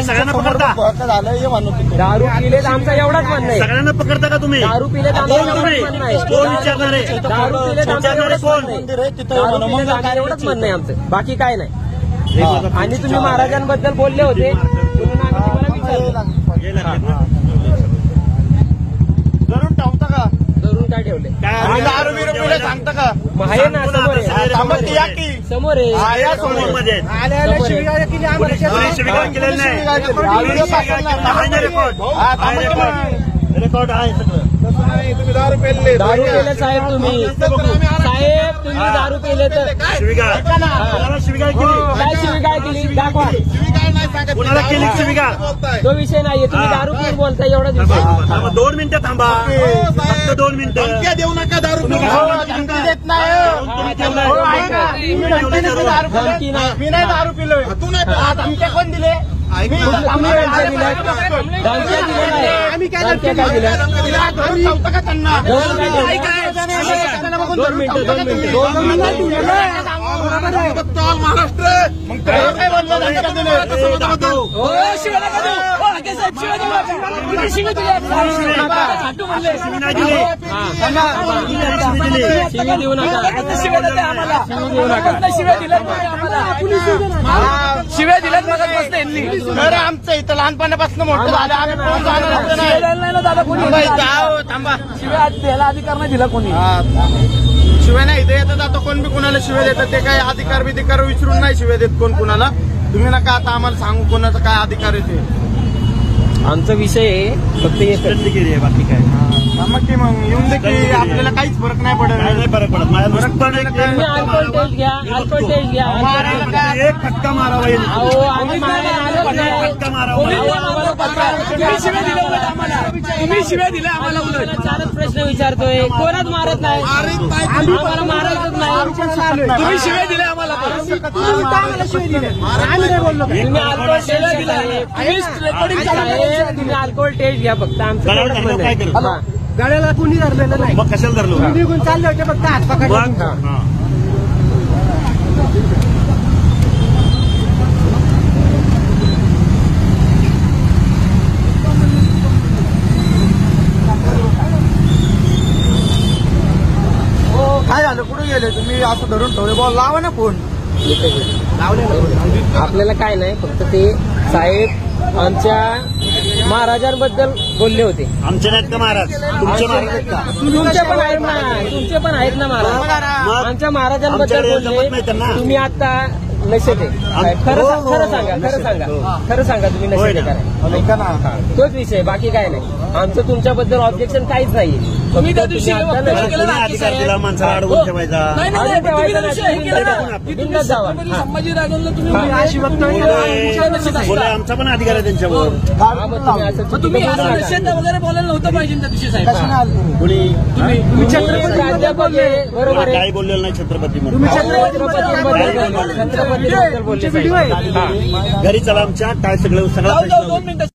सगळ्यांना पकडता झालं हे म्हणत दारू पिलेत आमचा एवढाच म्हणणं आहे. सगळ्यांना पकडता का तुम्ही? दारू पिलेत आमचा एवढाच म्हणणं आहे. कोण विचारणार आहे? दारू पिलेत आमचा एवढाच म्हणणं आहे. दारू पिलेत आमचं एवढंच म्हणणं आहे आमचं, बाकी काय नाही. आणि तुम्ही महाराजांबद्दल बोलले होते म्हणून आम्ही तुम्हाला विचारलं. धरून ठेवता का? धरून काय ठेवले? दारू बिरू पिले सांगता का? आहे ना समोर आहे. समोर आहे. शिवीगाळ केलेलं नाही. रेकॉर्ड आहे सगळं. तुम्ही दारू पेले दारू पेले साहेब, तुम्ही दारू पेले तर शिवीगाळ शिवीगाळ केली. काय शिवीगाळ केली दाखवा. कोणाला केली शिवीगाळ? तो विषय नाहीये, तुम्ही दारू पिऊन बोलताय एवढाच विषय. 2 मिनिटं थांबा, फक्त 2 मिनिटं. देऊ नका दारू देत नाही. मी नाही दारू पिलोय. तू नाही धमक्या कोण दिले? आम्ही काय दिलं? 2 मिनिटं महाराष्ट्र मग काय बोललो? धमक्या दिले शिवी देऊ नका. शिव्या दिल्यात मला तर आमचं इथं लहानपणापासून मोठं झालं. आम्ही कोण जाणार दादा कोणी थांबा. शिव्या द्यायला अधिकार नाही दिला कोणी. शिवाय नाही इथे येतात. आता कोण बी कुणाला शिवाय देतात. ते काय अधिकार बिधिकार विचारून नाही शिवाय देत कोण कुणाला. तुम्ही नका आता आम्हाला सांगू कोणाचा काय अधिकार येते. आमचा विषय आहे फक्त बाकी काय मग की मग येऊन दे की आपल्याला काहीच फरक नाही पडत. नाही फरक पडत. तुम्ही अल्कोहोल टेस्ट घ्या, अल्कोहोल टेस्ट घ्या. एक फटका मारावा येईल. अहो आम्ही मारायला आलोच नाही. फटका मारावा. तुम्ही शिव्या दिल्या आम्हाला. चारच प्रश्न विचारतोय, कोणाच मारत नाही. आम्हाला मारायचंच नाही. तुम्ही शिव्या दिल्या आम्हाला. तुम्ही अल्कोहोल टेस्ट दिला. तुम्ही अल्कोहोल टेस्ट घ्या फक्त. आमचं गाड्याला कोणी धरलेलं नाही. मग कशाला धरलो? निघून चालले होते फक्त हात पकडले. काय झालं? कुठे गेले तुम्ही? असं धरून ठेवले. बॉल लावा ना फोन. आपल्याला काय नाही, फक्त ते साहेब आमच्या महाराजांबद्दल बोलले होते. आमचे नाहीत का महाराज? तुमचे महाराज आहेत का? तुमचे पण आहेत ना, तुमचे पण आहेत ना महाराज. आमच्या महाराजांबद्दल बोलले. तुम्ही आता नशेत आहे. खरं सांगा, खरं सांगा तुम्ही नशेत आहे. तोच विषय, बाकी काय नाही. आमचं तुमच्याबद्दल ऑब्जेक्शन काहीच नाहीये. तुम्ही त्या दिवशी अधिकार दिला माणसाला अडवून ठेवायचा. संभाजीराजांना तुम्ही बोला, आमचा पण अधिकार आहे त्यांच्यावर. तुम्ही वगैरे बोलायला नव्हतं पाहिजे त्या दिवशी साहेब. कोणी छत्रपती प्राध्यापक बरोबर आहे. काही बोललेलं नाही छत्रपती म्हणून. छत्रपतीबद्दल बोलले. घरी चला आमच्या काय सगळं 2 मिनिटं.